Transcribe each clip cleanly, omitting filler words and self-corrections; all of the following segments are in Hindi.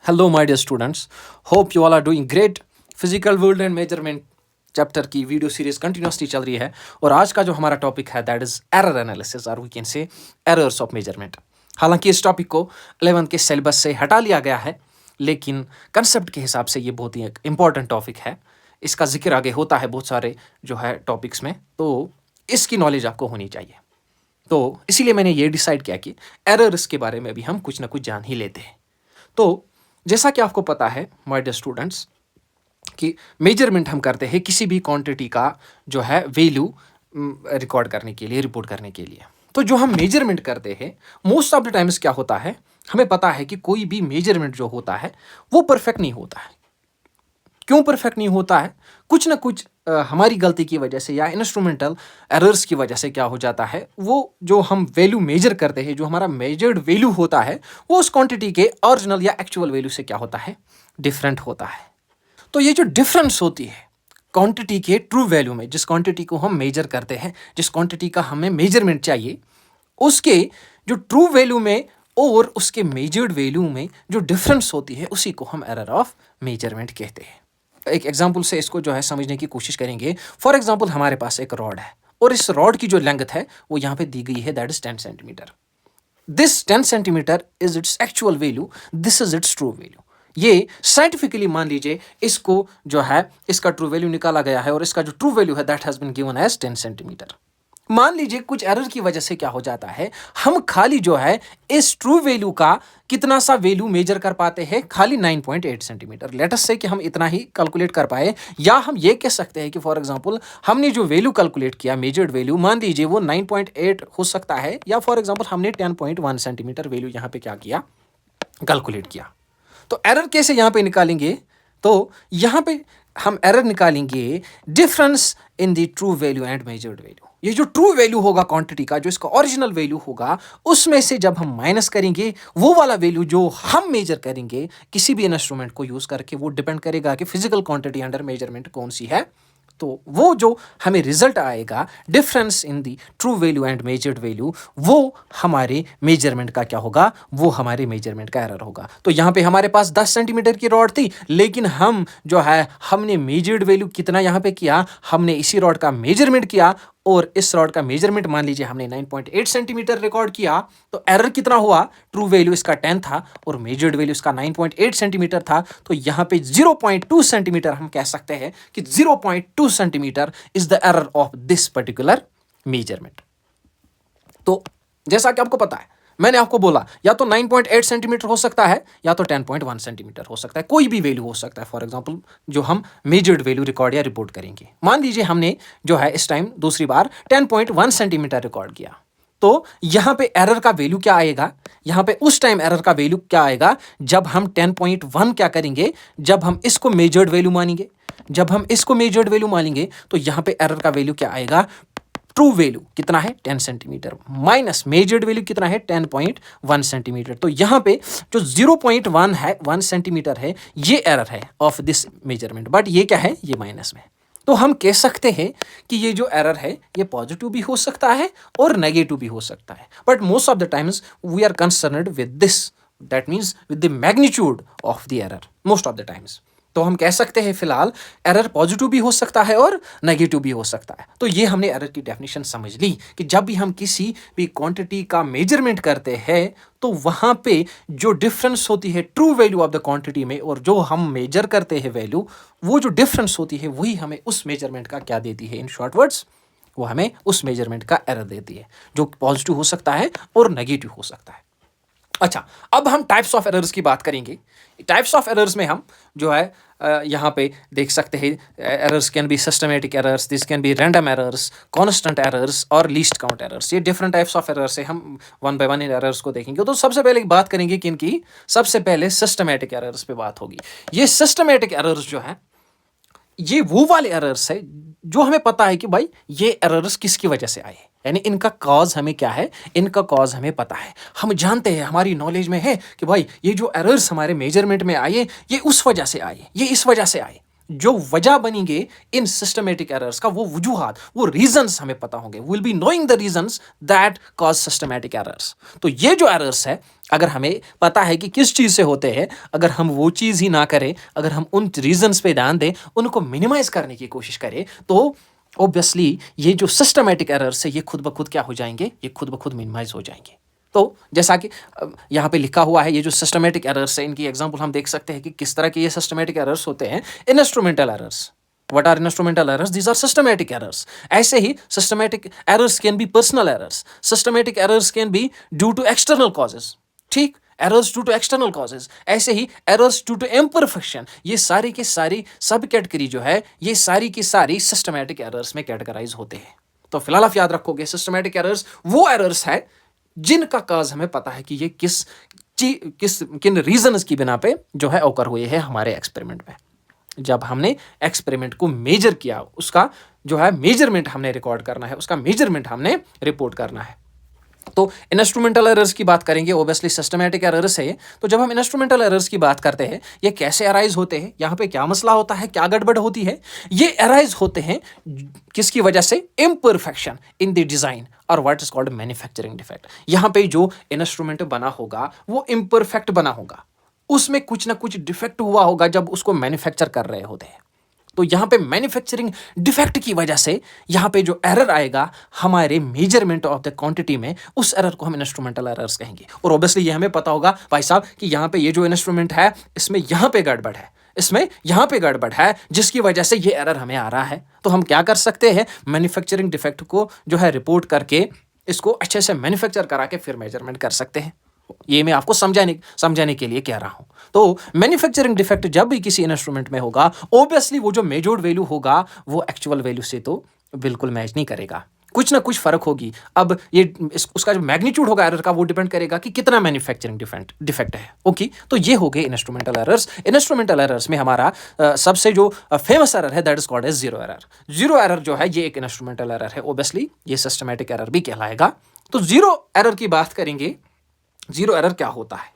Hello my dear students, hope you all are doing great. Physical world and measurement chapter की वीडियो सीरीज कंटिन्यूसली चल रही है और आज का जो हमारा टॉपिक है दैट इज एरर एनालिसिस और we can say errors of measurement. हालांकि इस टॉपिक को 11th के सिलेबस से हटा लिया गया है, लेकिन कंसेप्ट के हिसाब से ये बहुत ही एक इंपॉर्टेंट टॉपिक है। इसका जिक्र आगे होता है बहुत सारे जो है टॉपिक्स में, तो इसकी नॉलेज आपको होनी चाहिए। तो इसीलिए मैंने ये डिसाइड किया कि एरर्स के बारे में भी हम कुछ ना कुछ जान ही लेते हैं। तो जैसा कि आपको पता है माय डियर स्टूडेंट्स कि मेजरमेंट हम करते हैं किसी भी क्वांटिटी का जो है वैल्यू रिकॉर्ड करने के लिए, रिपोर्ट करने के लिए। तो जो हम मेजरमेंट करते हैं मोस्ट ऑफ द टाइम्स क्या होता है, हमें पता है कि कोई भी मेजरमेंट जो होता है वो परफेक्ट नहीं होता है। क्यों परफेक्ट नहीं होता है? कुछ ना कुछ हमारी गलती की वजह से या इंस्ट्रूमेंटल एरर्स की वजह से क्या हो जाता है, वो जो हम वैल्यू मेजर करते हैं, जो हमारा मेजर्ड वैल्यू होता है, वो उस क्वांटिटी के ओरिजिनल या एक्चुअल वैल्यू से क्या होता है, डिफरेंट होता है। तो ये जो डिफरेंस होती है क्वांटिटी के ट्रू वैल्यू में, जिस क्वांटिटी को हम मेजर करते हैं, जिस क्वांटिटी का हमें मेजरमेंट चाहिए, उसके जो ट्रू वैल्यू में और उसके मेजर्ड वैल्यू में जो डिफरेंस होती है, उसी को हम एरर ऑफ मेजरमेंट कहते हैं। एक एग्जाम्पल से इसको जो है समझने की कोशिश करेंगे। फॉर एग्जाम्पल हमारे पास एक रॉड है और इस रॉड की जो लेंथ है वो यहाँ पे दी गई है, that is 10 centimetre. This 10 centimetre is its actual value, this is it's true value. ये साइंटिफिकली मान लीजिए इसको जो है इसका ट्रू वैल्यू निकाला गया है और इसका जो ट्रू वैल्यू है that has been given as 10 centimetre. मान लीजिए कुछ एरर की वजह से क्या हो जाता है, हम खाली जो है इस ट्रू वैल्यू का कितना सा वैल्यू मेजर कर पाते हैं, खाली 9.8 सेंटीमीटर। लेट अस से कि हम इतना ही कैलकुलेट कर पाए, या हम ये कह सकते हैं कि फॉर एग्जांपल हमने जो वैल्यू कैलकुलेट किया, मेजर्ड वैल्यू, मान लीजिए वो 9.8 हो सकता है, या फॉर एग्जांपल हमने 10.1 सेंटीमीटर वैल्यू यहाँ पे क्या किया, कैलकुलेट किया। तो एरर कैसे यहाँ पे निकालेंगे? तो यहाँ पे हम एरर निकालेंगे difference in the true value and measured value. ये जो ट्रू वैल्यू होगा क्वांटिटी का, जो इसका ओरिजिनल वैल्यू होगा, उसमें से जब हम माइनस करेंगे वो वाला वैल्यू जो हम मेजर करेंगे किसी भी इंस्ट्रूमेंट को यूज करके, वो डिपेंड करेगा कि फिजिकल क्वांटिटी अंडर मेजरमेंट कौन सी है। तो वो जो हमें रिजल्ट आएगा, difference in the true value and measured value, वो हमारे मेजरमेंट का क्या होगा, वो हमारे मेजरमेंट का एरर होगा। तो यहाँ पे हमारे पास 10 सेंटीमीटर की रॉड थी, लेकिन हम जो है हमने मेजर्ड वैल्यू कितना यहाँ पे किया, हमने इसी रॉड का मेजरमेंट किया और इस रॉड का मेजरमेंट मान लीजिए हमने 9.8 सेंटीमीटर रिकॉर्ड किया। तो एरर कितना हुआ, ट्रू वैल्यू इसका 10 था और मेजर्ड वैल्यू इसका 9.8 सेंटीमीटर था। तो यहाँ पे 0.2 सेंटीमीटर हम कह सकते हैं कि 0.2 centimetre is the error of this particular measurement. तो जैसा कि आपको पता है, मैंने आपको बोला या तो 9.8 सेंटीमीटर हो सकता है या तो 10.1 सेंटीमीटर हो सकता है, कोई भी वैल्यू हो सकता है। फॉर एग्जांपल जो हम मेजर्ड वैल्यू रिकॉर्ड या रिपोर्ट करेंगे, मान लीजिए हमने जो है इस टाइम दूसरी बार 10.1 सेंटीमीटर रिकॉर्ड किया, तो यहां पे एरर का वैल्यू क्या आएगा, यहां पे उस टाइम एरर का वैल्यू क्या आएगा जब हम 10.1 क्या करेंगे, जब हम इसको मेजर्ड वैल्यू मानेंगे। जब हम इसको मेजर्ड वैल्यू मानेंगे तो यहां पे एरर का वैल्यू क्या आएगा, ट्रू वैल्यू कितना है 10 सेंटीमीटर माइनस मेजर्ड वैल्यू कितना है 10.1 सेंटीमीटर। तो यहाँ पे जो 0.1 है, 1 सेंटीमीटर है, ये एरर है ऑफ दिस मेजरमेंट, बट ये क्या है, ये माइनस में। तो हम कह सकते हैं कि ये जो एरर है ये पॉजिटिव भी हो सकता है और नेगेटिव भी हो सकता है, but most of the times we are concerned with this, that means with the magnitude of the error most of the times. तो हम कह सकते हैं फिलहाल एरर पॉजिटिव भी हो सकता है और नेगेटिव भी हो सकता है। तो ये हमने एरर की डेफिनेशन समझ ली कि जब भी हम किसी भी क्वांटिटी का मेजरमेंट करते हैं तो वहां पे जो डिफरेंस होती है true value of the quantity में और जो हम मेजर करते हैं वैल्यू, वो जो डिफरेंस होती है वही हमें उस मेजरमेंट का क्या देती है, इन शॉर्ट वर्ड्स वो हमें उस मेजरमेंट का एरर देती है, जो पॉजिटिव हो सकता है और नेगेटिव हो सकता है। अच्छा, अब हम टाइप्स ऑफ एरर्स की बात करेंगे। टाइप्स ऑफ एरर्स में हम जो है यहाँ पे देख सकते हैं, errors can be systematic errors, this can be random errors, constant errors और लीस्ट काउंट एरर्स। ये डिफरेंट टाइप्स ऑफ एरर्स है, हम one by one in errors को देखेंगे। तो सबसे पहले बात करेंगे कि इनकी, सबसे पहले सिस्टमेटिक एरर्स पे बात होगी। ये सिस्टमेटिक एरर्स जो है ये वो वाले एरर्स है जो हमें पता है कि भाई ये एरर्स किसकी वजह से आए, यानी इनका कॉज हमें क्या है, इनका कॉज हमें पता है, हम जानते हैं, हमारी नॉलेज में है कि भाई ये जो एरर्स हमारे मेजरमेंट में आए ये उस वजह से आए, ये इस वजह से आए। जो वजह बनेंगे इन सिस्टमेटिक एरर्स का, वो वजूहात, वो रीजंस हमें पता होंगे। Will be knowing the reasons that cause systematic errors. तो ये जो एरर्स है, अगर हमें पता है कि किस चीज़ से होते हैं, अगर हम वो चीज़ ही ना करें, अगर हम उन रीजंस पे ध्यान दें, उनको मिनिमाइज करने की कोशिश करें, तो ऑब्वियसली ये जो सिस्टमेटिक एरर्स है ये खुद ब खुद क्या हो जाएंगे, ये खुद ब खुद मिनिमाइज हो जाएंगे। तो जैसा कि यहाँ पे लिखा हुआ है, ये जो सिस्टमेटिक एरर्स है, इनकी एग्जांपल हम देख सकते हैं कि किस तरह के ये सिस्टमेटिक एरर्स होते हैं। Instrumental errors, what are instrumental errors? These are systematic errors. ऐसे ही systematic errors can be personal errors. Systematic errors can be due to external causes. ठीक, errors due to external causes. ऐसे ही errors due to imperfection. ये सारी की सारी सब कैटेगरी जो है, ये सारी की सारी systematic errors में कैटेगराइज होते हैं। तो फिलहाल आप याद रखोगे, systematic errors वो errors है जिनका काज हमें पता है कि ये किन रीजंस की बिना पे जो है ओकर हुए हैं हमारे एक्सपेरिमेंट में। जब हमने एक्सपेरिमेंट को मेजर किया, उसका जो है मेजरमेंट हमने रिकॉर्ड करना है, उसका मेजरमेंट हमने रिपोर्ट करना है। तो इंस्ट्रूमेंटल एरर्स की बात करेंगे, ओबियसली सिस्टमैटिक एरर्स है। तो जब हम इंस्ट्रूमेंटल एरर्स की बात करते हैं, ये कैसे अराइज होते हैं, यहाँ पे क्या मसला होता है, क्या गड़बड़ होती है, ये अराइज होते हैं किसकी वजह से, इम्परफेक्शन इन द डिजाइन और what is called manufacturing defect. यहाँ पे जो इंस्ट्रूमेंट बना होगा वो इम्परफेक्ट बना होगा, उसमें कुछ ना कुछ डिफेक्ट हुआ होगा जब उसको मैन्युफैक्चर कर रहे होते हैं। तो यहाँ पे मैन्युफैक्चरिंग डिफेक्ट की वजह से यहाँ पे जो एरर आएगा हमारे मेजरमेंट ऑफ द क्वांटिटी में, उस एरर को हम इंस्ट्रूमेंटल एरर्स कहेंगे। और ऑब्वियसली ये हमें पता होगा भाई साहब कि यहाँ पे ये जो इंस्ट्रूमेंट है इसमें यहाँ पे गड़बड़ है, इसमें यहाँ पे गड़बड़ है, जिसकी वजह से ये एरर हमें आ रहा है। तो हम क्या कर सकते हैं, मैन्युफैक्चरिंग डिफेक्ट को जो है रिपोर्ट करके इसको अच्छे से मैन्युफैक्चर करा के फिर मेजरमेंट कर सकते हैं। ये मैं आपको समझाने के लिए कह रहा हूं। तो मैन्युफैक्चरिंग डिफेक्ट जब भी किसी इंस्ट्रूमेंट में होगा, ऑब्वियसली वो जो मेजर्ड वैल्यू होगा वो एक्चुअल वैल्यू से तो बिल्कुल मैच नहीं करेगा, कुछ ना कुछ फर्क होगी। अब ये उसका जो मैग्नीट्यूड होगा एरर का, वो डिपेंड करेगा कि कितना मैन्युफैक्चरिंग डिफेक्ट है। ओके, तो ये हो गए इंस्ट्रूमेंटल एरर्स। इंस्ट्रूमेंटल एरर्स में हमारा सबसे जो फेमस एरर है that is called as zero error. Zero error जो है ये एक इंस्ट्रूमेंटल एरर है, ऑब्वियसली ये सिस्टमैटिक एरर भी कहलाएगा। तो जीरो एरर की बात करेंगे, जीरो एरर क्या होता है।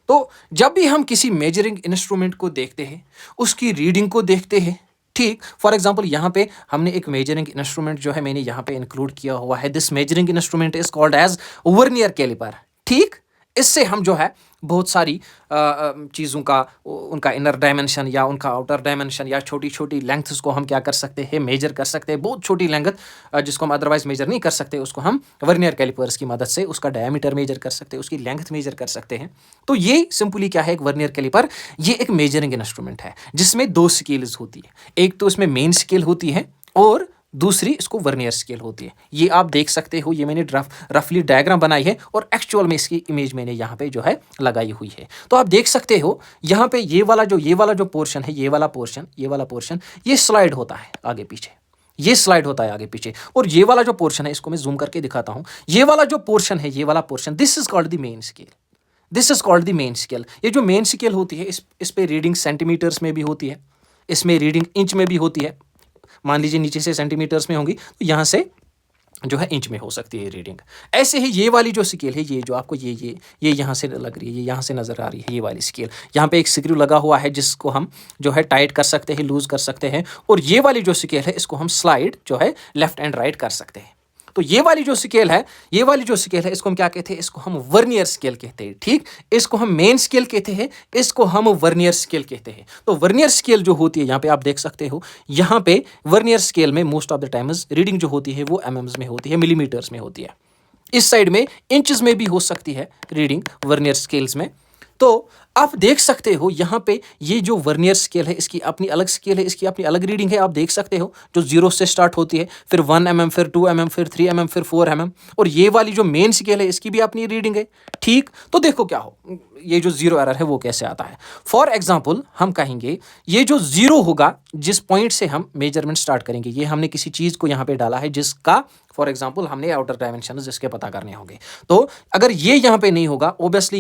तो जब भी हम किसी मेजरिंग इंस्ट्रूमेंट को देखते हैं, उसकी रीडिंग को देखते हैं, ठीक, फॉर एग्जांपल यहाँ पे हमने एक मेजरिंग इंस्ट्रूमेंट जो है मैंने यहाँ पे इंक्लूड किया हुआ है, this measuring instrument is called as vernier calliper. ठीक, इससे हम जो है बहुत सारी चीज़ों का उनका इनर डायमेंशन या उनका आउटर डायमेंशन या छोटी छोटी लेंथ्स को हम क्या कर सकते हैं, मेजर कर सकते हैं। बहुत छोटी लेंथ जिसको हम अदरवाइज मेजर नहीं कर सकते, उसको हम वर्नियर कैलिपर्स की मदद से उसका डायमीटर मेजर कर सकते हैं, उसकी लेंथ मेजर कर सकते हैं। तो ये सिंपली क्या है, एक वर्नियर कैलिपर, ये एक मेजरिंग इंस्ट्रूमेंट है जिसमें दो स्केल्स होती है। एक तो इसमें मेन स्केल होती है और दूसरी इसको वर्नियर स्केल होती है। ये आप देख सकते हो, ये मैंने रफली डायग्राम बनाई है और एक्चुअल में इसकी इमेज मैंने यहाँ पे जो है लगाई हुई है। तो आप देख सकते हो यहाँ पे ये वाला जो पोर्शन है, ये वाला पोर्शन ये स्लाइड होता है आगे पीछे, ये स्लाइड होता है आगे पीछे। और ये वाला जो पोर्शन है, इसको मैं जूम करके दिखाता हूँ, ये वाला जो पोर्शन है, ये वाला portion, this is called the main scale, this is called the main scale. ये जो मेन स्केल होती है, इस पे रीडिंग सेंटीमीटर्स में भी होती है, इसमें रीडिंग इंच में भी होती है। मान लीजिए नीचे से सेंटीमीटर्स में होंगी तो यहाँ से जो है इंच में हो सकती है रीडिंग। ऐसे ही ये वाली जो स्केल है, ये जो आपको ये यहाँ से लग रही है, ये यहाँ से नज़र आ रही है, ये वाली स्केल, यहाँ पे एक स्क्रू लगा हुआ है जिसको हम जो है टाइट कर सकते हैं, लूज कर सकते हैं। और ये वाली जो स्केल है इसको हम स्लाइड जो है लेफ्ट एंड राइट कर सकते हैं। तो ये वाली जो स्केल है, इसको हम क्या कहते हैं, इसको हम वर्नियर स्केल कहते हैं। ठीक, इसको हम मेन स्केल कहते हैं, इसको हम वर्नियर स्केल कहते हैं। तो वर्नियर स्केल जो होती है, यहाँ पे आप देख सकते हो, यहाँ पे वर्नियर स्केल में most of the times reading जो होती है वो एमएम्स में होती है, मिलीमीटर्स में होती है। इस साइड में इंचेस में भी हो सकती है रीडिंग वर्नियर स्केल्स में। तो आप देख सकते हो यहाँ पे ये जो वर्नियर स्केल है इसकी अपनी अलग स्केल है, इसकी अपनी अलग रीडिंग है। आप देख सकते हो जो 0 से स्टार्ट होती है, फिर 1 mm, फिर 2 mm, फिर 3 mm, फिर 4 mm। और ये वाली जो मेन स्केल है इसकी भी अपनी रीडिंग है। ठीक, तो देखो क्या हो, ये जो जीरो एरर है वो कैसे आता है। फॉर एग्जाम्पल हम कहेंगे ये जो जीरो होगा, जिस पॉइंट से हम मेजरमेंट स्टार्ट करेंगे, ये हमने किसी चीज़ को यहाँ पे डाला है जिसका फॉर एग्जाम्पल हमने आउटर डायमेंशन जिसके पता करने होंगे। तो अगर ये यहाँ पे नहीं होगा, ऑब्वियसली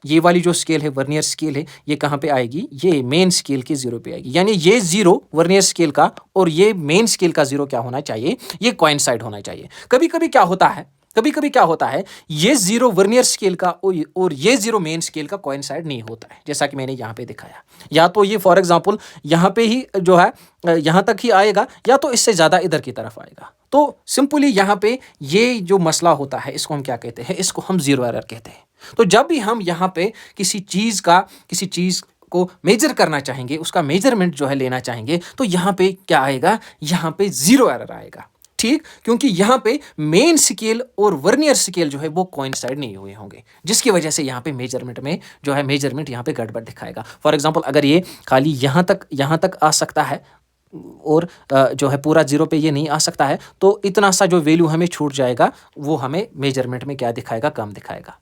ये वाली जो स्केल है वर्नियर स्केल है, ये कहाँ पे आएगी, ये मेन स्केल के जीरो पे आएगी। यानी ये जीरो वर्नियर स्केल का और ये मेन स्केल का जीरो क्या होना चाहिए, ये कोइंसाइड होना चाहिए। कभी कभी क्या होता है, कभी कभी क्या होता है, ये जीरो वर्नियर स्केल का और ये जीरो मेन स्केल का कोइंसाइड नहीं होता है, जैसा कि मैंने यहाँ पे दिखाया। या तो ये फॉर एग्जांपल यहाँ पे ही जो है यहाँ तक ही आएगा, या तो इससे ज़्यादा इधर की तरफ आएगा। तो सिंपली यहाँ पे ये जो मसला होता है, इसको हम क्या कहते हैं, इसको हम जीरो एरर कहते हैं। तो जब भी हम यहाँ पे किसी चीज़ को मेजर करना चाहेंगे, उसका मेजरमेंट जो है लेना चाहेंगे, तो यहाँ पे क्या आएगा, यहाँ पे जीरो एरर आएगा, ठीक, क्योंकि यहाँ पे मेन स्केल और वर्नियर स्केल जो है वो कोइंसाइड नहीं हुए होंगे, जिसकी वजह से यहाँ पे मेजरमेंट में जो है मेजरमेंट यहाँ पे गड़बड़ दिखाएगा। फॉर एग्जांपल अगर ये खाली यहाँ तक आ सकता है और जो है पूरा जीरो पे ये नहीं आ सकता है, तो इतना सा जो वैल्यू हमें छूट जाएगा वो हमें मेजरमेंट में क्या दिखाएगा, कम दिखाएगा,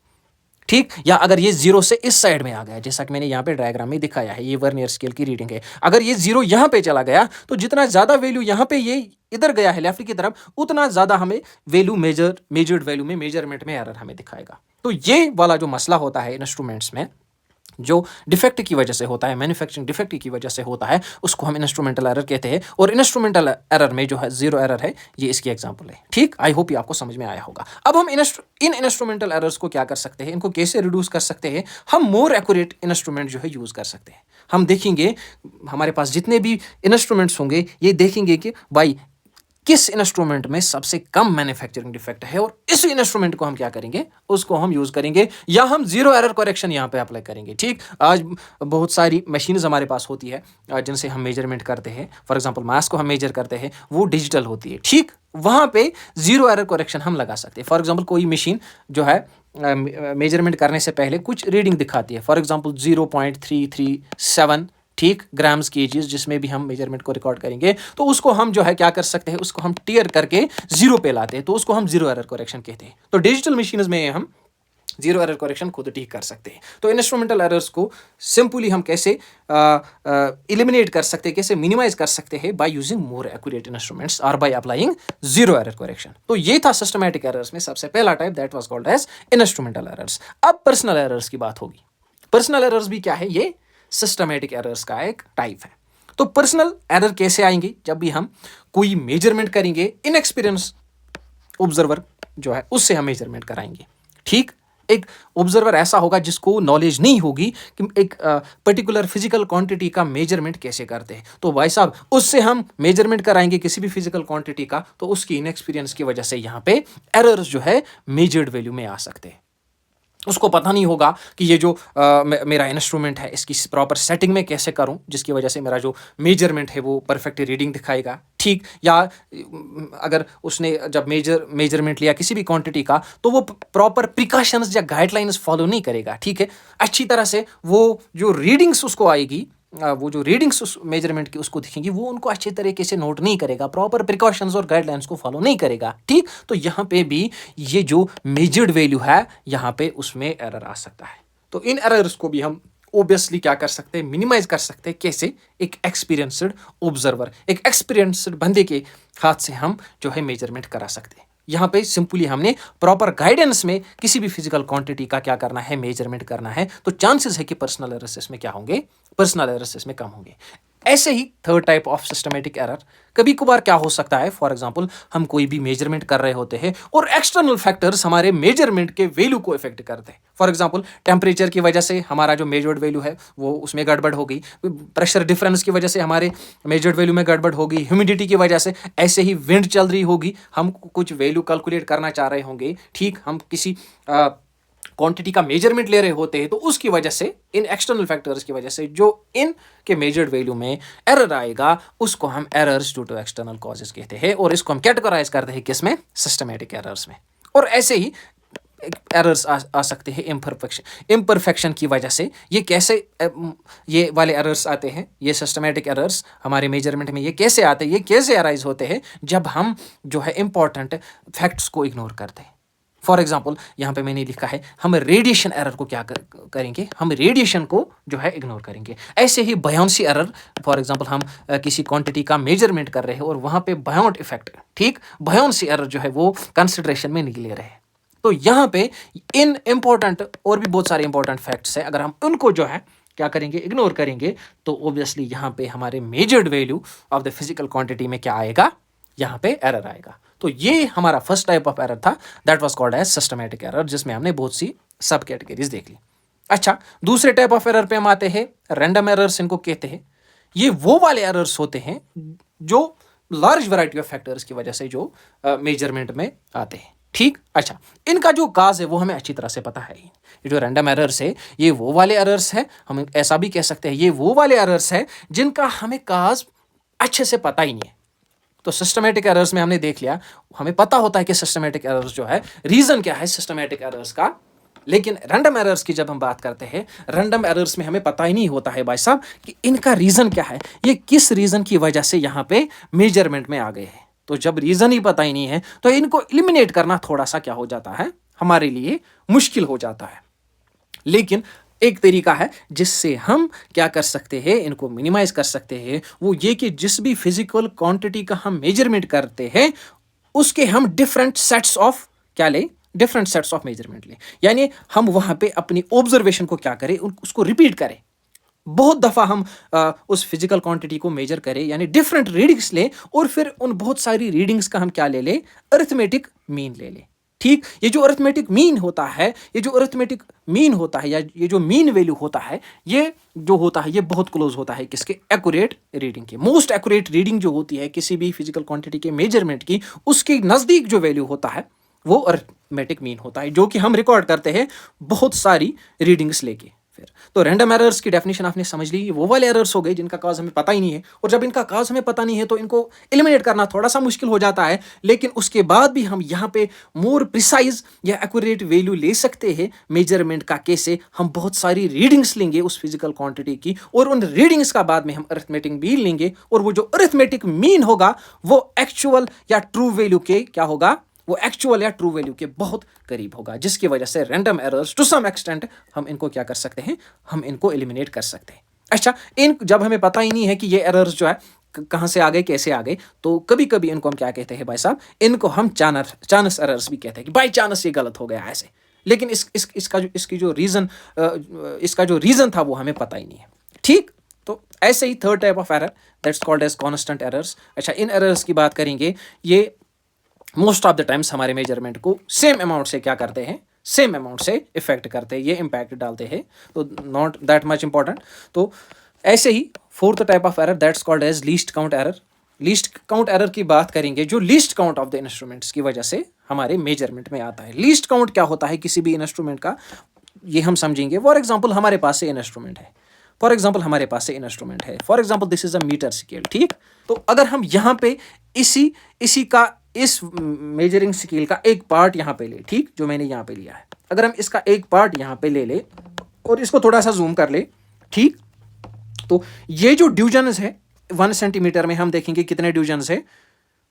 ठीक। या अगर ये जीरो से इस साइड में आ गया, जैसा कि मैंने यहाँ पे डायग्राम में दिखाया है, ये वर्नियर स्केल की रीडिंग है, अगर ये जीरो यहाँ पे चला गया तो जितना ज्यादा वैल्यू यहाँ पे ये इधर गया है लेफ्ट की तरफ, उतना ज्यादा हमें वैल्यू मेजर्ड वैल्यू में मेजरमेंट में एरर हमें दिखाएगा। तो ये वाला जो मसला होता है इंस्ट्रूमेंट्स में, जो डिफेक्ट की वजह से होता है, मैन्युफैक्चरिंग डिफेक्ट की वजह से होता है, उसको हम इंस्ट्रूमेंटल एरर कहते हैं। और इंस्ट्रूमेंटल एरर में जो है जीरो एरर है, ये इसकी एग्जांपल है, ठीक। आई होप ये आपको समझ में आया होगा। अब हम इन इंस्ट्रूमेंटल एरर्स को क्या कर सकते हैं, इनको कैसे रिड्यूस कर सकते हैं, हम मोर एक्यूरेट इंस्ट्रूमेंट जो है यूज कर सकते हैं। हम देखेंगे हमारे पास जितने भी इंस्ट्रूमेंट्स होंगे, ये देखेंगे कि भाई किस इंस्ट्रूमेंट में सबसे कम मैन्युफैक्चरिंग डिफेक्ट है, और इस इंस्ट्रूमेंट को हम क्या करेंगे, उसको हम यूज करेंगे, या हम जीरो एरर करेक्शन यहाँ पे अप्लाई करेंगे, ठीक। आज बहुत सारी मशीन्स हमारे पास होती है जिनसे हम मेजरमेंट करते हैं। फॉर एग्जांपल मास को हम मेजर करते हैं, वो डिजिटल होती है, ठीक। वहाँ पे जीरो एरर करेक्शन हम लगा सकते हैं। फॉर एग्जाम्पल कोई मशीन जो है मेजरमेंट करने से पहले कुछ रीडिंग दिखाती है, फॉर एग्जाम्पल 0.337, ठीक, ग्राम्स केजीज, जिसमें भी हम मेजरमेंट को रिकॉर्ड करेंगे, तो उसको हम जो है क्या कर सकते हैं, उसको हम टीयर करके जीरो पे लाते हैं, तो उसको हम जीरो एरर करेक्शन कहते हैं। तो डिजिटल मशीन्स में हम जीरो एरर करेक्शन खुद ठीक कर सकते हैं। तो इंस्ट्रूमेंटल एरर्स को सिंपली हम कैसे एलिमिनेट कर सकते हैं, कैसे मिनिमाइज कर सकते हैं, by using more accurate instruments और by applying zero error correction. तो ये था सिस्टमैटिक एरर्स में सबसे पहला type, that was called as instrumental errors. अब पर्सनल एरर्स की बात होगी। पर्सनल एरर्स भी क्या है, ये सिस्टमैटिक एरर्स का एक टाइप है। तो पर्सनल एरर कैसे आएंगे, जब भी हम कोई मेजरमेंट करेंगे, इनएक्सपीरियंस ऑब्जर्वर जो है उससे हम मेजरमेंट कराएंगे, ठीक। एक ऑब्जर्वर ऐसा होगा जिसको नॉलेज नहीं होगी कि एक पर्टिकुलर फिजिकल क्वांटिटी का मेजरमेंट कैसे करते हैं, तो भाई साहब उससे हम मेजरमेंट कराएंगे किसी भी फिजिकल क्वांटिटी का, तो उसकी इनएक्सपीरियंस की वजह से यहाँ पे एरर्स जो है मेजर्ड वैल्यू में आ सकते हैं। उसको पता नहीं होगा कि ये जो मेरा इंस्ट्रूमेंट है इसकी प्रॉपर सेटिंग में कैसे करूं, जिसकी वजह से मेरा जो मेजरमेंट है वो परफेक्ट रीडिंग दिखाएगा, ठीक। या अगर उसने जब मेजरमेंट लिया किसी भी क्वांटिटी का, तो वो प्रॉपर प्रिकॉशंस या गाइडलाइंस फॉलो नहीं करेगा, ठीक है। अच्छी तरह से वो जो रीडिंग्स उसको आएगी, वो जो रीडिंग्स उस मेजरमेंट की उसको दिखेंगी, वो उनको अच्छे तरीके से नोट नहीं करेगा, प्रॉपर प्रिकॉशंस और गाइडलाइंस को फॉलो नहीं करेगा, ठीक। तो यहाँ पे भी ये जो मेजर्ड वैल्यू है, यहाँ पे उसमें एरर आ सकता है। तो इन एरर्स को भी हम ऑब्वियसली क्या कर सकते हैं, मिनिमाइज कर सकते हैं। कैसे, एक एक्सपीरियंस्ड ऑब्जर्वर, एक एक्सपीरियंस्ड बंदे के हाथ से हम जो है मेजरमेंट करा सकते हैं। यहाँ पे सिंपली हमने प्रॉपर गाइडेंस में किसी भी फिजिकल क्वांटिटी का क्या करना है, मेजरमेंट करना है, तो चांसेस है कि पर्सनल एरर्स इसमें क्या होंगे, पर्सनल एरर्स इसमें कम होंगे। ऐसे ही third type of systematic error कभी कभार क्या हो सकता है, फॉर एग्जांपल हम कोई भी मेजरमेंट कर रहे होते हैं और एक्सटर्नल फैक्टर्स हमारे मेजरमेंट के वैल्यू को इफेक्ट करते हैं। फॉर एग्जांपल टेम्परेचर की वजह से हमारा जो मेजर्ड वैल्यू है वो उसमें गड़बड़ हो गई, प्रेशर डिफरेंस की वजह से हमारे मेजर्ड वैल्यू में गड़बड़ हो गई, ह्यूमिडिटी की वजह से, ऐसे ही विंड चल रही होगी, हम कुछ वैल्यू कैलकुलेट करना चाह रहे होंगे, ठीक, हम किसी क्वांटिटी का मेजरमेंट ले रहे होते हैं, तो उसकी वजह से, इन एक्सटर्नल फैक्टर्स की वजह से जो इन के मेजर्ड वैल्यू में एरर आएगा, उसको हम errors due to external causes कहते हैं, और इसको हम कैटेगराइज करते हैं किसमें, सिस्टमैटिक एरर्स में। और ऐसे ही एरर्स आ सकते हैं इम्परफेक्शन की वजह से। ये कैसे ये वाले एरर्स आते हैं, ये सिस्टमैटिक एरर्स हमारे मेजरमेंट में ये कैसे आते हैं, ये कैसे अराइज होते हैं, जब हम जो है इंपॉर्टेंट फैक्ट्स को इग्नोर करते हैं। फॉर एग्जाम्पल यहाँ पे मैंने लिखा है, हम रेडिएशन एरर को क्या करेंगे, हम रेडिएशन को जो है इग्नोर करेंगे। ऐसे ही बयान्सी एरर, फॉर एग्जाम्पल हम किसी क्वांटिटी का मेजरमेंट कर रहे हैं और वहाँ पे बयाउंट इफेक्ट, ठीक, बयान्सी एरर जो है वो कंसिडरेशन में नहीं ले रहे हैं। तो यहाँ पे इन इंपॉर्टेंट और भी बहुत सारे इंपॉर्टेंट फैक्ट्स है, अगर हम उनको जो है क्या करेंगे, इग्नोर करेंगे, तो ऑब्वियसली यहाँ पे हमारे measured value of the physical quantity में क्या आएगा, यहाँ पे एरर आएगा। तो ये हमारा फर्स्ट टाइप ऑफ एरर था, that was called as systematic error, जिसमें हमने बहुत सी सब कैटेगरीज देख ली। अच्छा, दूसरे टाइप ऑफ एरर पे हम आते हैं, रैंडम एरर्स इनको कहते हैं। ये वो वाले एरर्स होते हैं जो लार्ज वैरायटी ऑफ फैक्टर्स की वजह से जो मेजरमेंट में आते हैं। ठीक, अच्छा, इनका जो काज है वो हमें अच्छी तरह से पता है। ये जो रैंडम एरर्स है ये वो वाले एरर्स है, हम ऐसा भी कह सकते हैं ये वो वाले एरर्स है जिनका हमें काज अच्छे से पता ही नहीं है। तो सिस्टमैटिक एरर्स में हमने देख लिया, हमें पता होता है कि सिस्टमैटिक एरर्स जो है, रीजन क्या है सिस्टमैटिक एरर्स का। लेकिन रैंडम एरर्स की जब हम बात करते हैं, रैंडम एरर्स में हमें पता ही नहीं होता है भाई साहब कि इनका रीजन क्या है, ये किस रीजन की वजह से यहाँ पे मेजरमेंट में आ गए हैं। तो जब रीजन ही पता ही नहीं है तो इनको एलिमिनेट करना थोड़ा सा क्या हो जाता है, हमारे लिए मुश्किल हो जाता है। लेकिन एक तरीका है जिससे हम क्या कर सकते हैं, इनको मिनिमाइज कर सकते हैं, वो ये कि जिस भी फिजिकल क्वांटिटी का हम मेजरमेंट करते हैं उसके हम डिफरेंट सेट्स ऑफ क्या ले, डिफरेंट सेट्स ऑफ मेजरमेंट ले। यानी हम वहां पे अपनी ऑब्जर्वेशन को क्या करें, उसको रिपीट करें। बहुत दफा हम उस फिजिकल क्वांटिटी को मेजर करें, यानी डिफरेंट रीडिंग्स लें और फिर उन बहुत सारी रीडिंग्स का हम क्या ले लें, अरिथमेटिक मीन ले लें। ठीक, ये जो अरिथमेटिक मीन होता है, ये जो अरिथमेटिक मीन होता है या ये जो मीन वैल्यू होता है, ये जो होता है ये बहुत क्लोज होता है किसके, एक्यूरेट रीडिंग के। मोस्ट एक्यूरेट रीडिंग जो होती है किसी भी फिजिकल क्वांटिटी के मेजरमेंट की, उसके नजदीक जो वैल्यू होता है वो अरिथमेटिक मीन होता है, जो कि हम रिकॉर्ड करते हैं बहुत सारी रीडिंग्स लेके। फिर तो रैंडम एरर्स की डेफिनेशन आपने समझ ली, वो वाले एरर्स हो गए जिनका काज हमें पता ही नहीं है, और जब इनका काज हमें पता नहीं है तो इनको एलिमिनेट करना थोड़ा सा मुश्किल हो जाता है। लेकिन उसके बाद भी हम यहाँ पे मोर प्रिसाइज या एक्यूरेट वैल्यू ले सकते हैं मेजरमेंट का। कैसे, हम बहुत सारी रीडिंग्स लेंगे उस फिजिकल क्वांटिटी की, और उन रीडिंग्स का बाद में हम अरिथमेटिक मीन लेंगे, और वो जो अरिथमेटिक मीन होगा वो एक्चुअल या ट्रू वैल्यू के क्या होगा, वो एक्चुअल या ट्रू वैल्यू के बहुत करीब होगा, जिसकी वजह से random errors to some extent हम इनको क्या कर सकते हैं, हम इनको एलिमिनेट कर सकते हैं। अच्छा, इन जब हमें पता ही नहीं है कि ये एरर्स जो है कहाँ से आ गए, कैसे आ गए, तो कभी कभी इनको हम क्या कहते हैं भाई साहब, इनको हम चानस एरर्स भी कहते हैं कि बाई चांस ये गलत हो गया ऐसे। लेकिन इसका जो रीजन था वो हमें पता ही नहीं है। ठीक, तो ऐसे ही third type of error that's called as constant errors. अच्छा, इन एरर्स की बात करेंगे, ये मोस्ट ऑफ द टाइम्स हमारे मेजरमेंट को सेम अमाउंट से क्या करते हैं, सेम अमाउंट से इफेक्ट करते हैं, ये इम्पैक्ट डालते हैं, तो नॉट दैट मच इंपॉर्टेंट। तो ऐसे ही fourth type of error that's called as least count error. Least count error की बात करेंगे, जो least count of the instruments की वजह से हमारे मेजरमेंट में आता है। लीस्ट काउंट क्या होता है किसी भी इंस्ट्रूमेंट का, ये हम समझेंगे। फॉर एग्जाम्पल हमारे पास से इंस्ट्रूमेंट है, for example this is a metre scale. ठीक, तो अगर हम यहाँ पे इस मेजरिंग स्केल का एक पार्ट यहाँ पे ले, ठीक, जो मैंने यहाँ पे लिया है, अगर हम इसका एक पार्ट यहाँ पे ले ले और इसको थोड़ा सा जूम कर ले, ठीक, तो ये जो डिवीजन्स है 1 सेंटीमीटर में हम देखेंगे कितने डिवीजन्स है,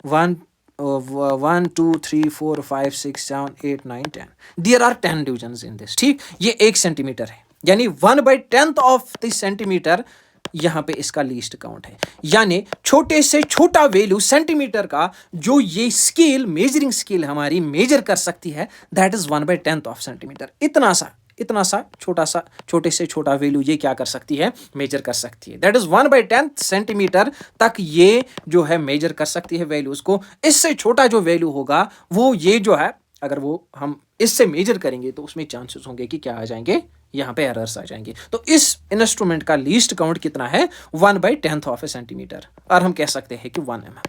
1 2 3 4 5 6 7 8 9 10, there are 10 divisions in this. ठीक, ये 1 सेंटीमीटर है, यानी 1/10 ऑफ द सेंटीमीटर यहां पे इसका लीस्ट काउंट है। यानी छोटे से छोटा वैल्यू सेंटीमीटर का जो ये स्केल, मेजरिंग स्केल हमारी मेजर कर सकती है, दैट इज 1/10 ऑफ सेंटीमीटर। इतना सा छोटे से छोटा वैल्यू ये क्या कर सकती है, मेजर कर सकती है। दैट इज 1/10 सेंटीमीटर तक ये जो है मेजर कर सकती है वैल्यूज को। इससे छोटा जो वैल्यू होगा वो ये जो है, अगर वो हम इससे मेजर करेंगे तो उसमें चांसेस होंगे कि क्या आ जाएंगे, यहाँ पे एरर्स आ जाएंगे। तो इस इंस्ट्रूमेंट का लीस्ट काउंट कितना है, 1/10 ऑफ ए सेंटीमीटर, और हम कह सकते हैं कि 1 mm।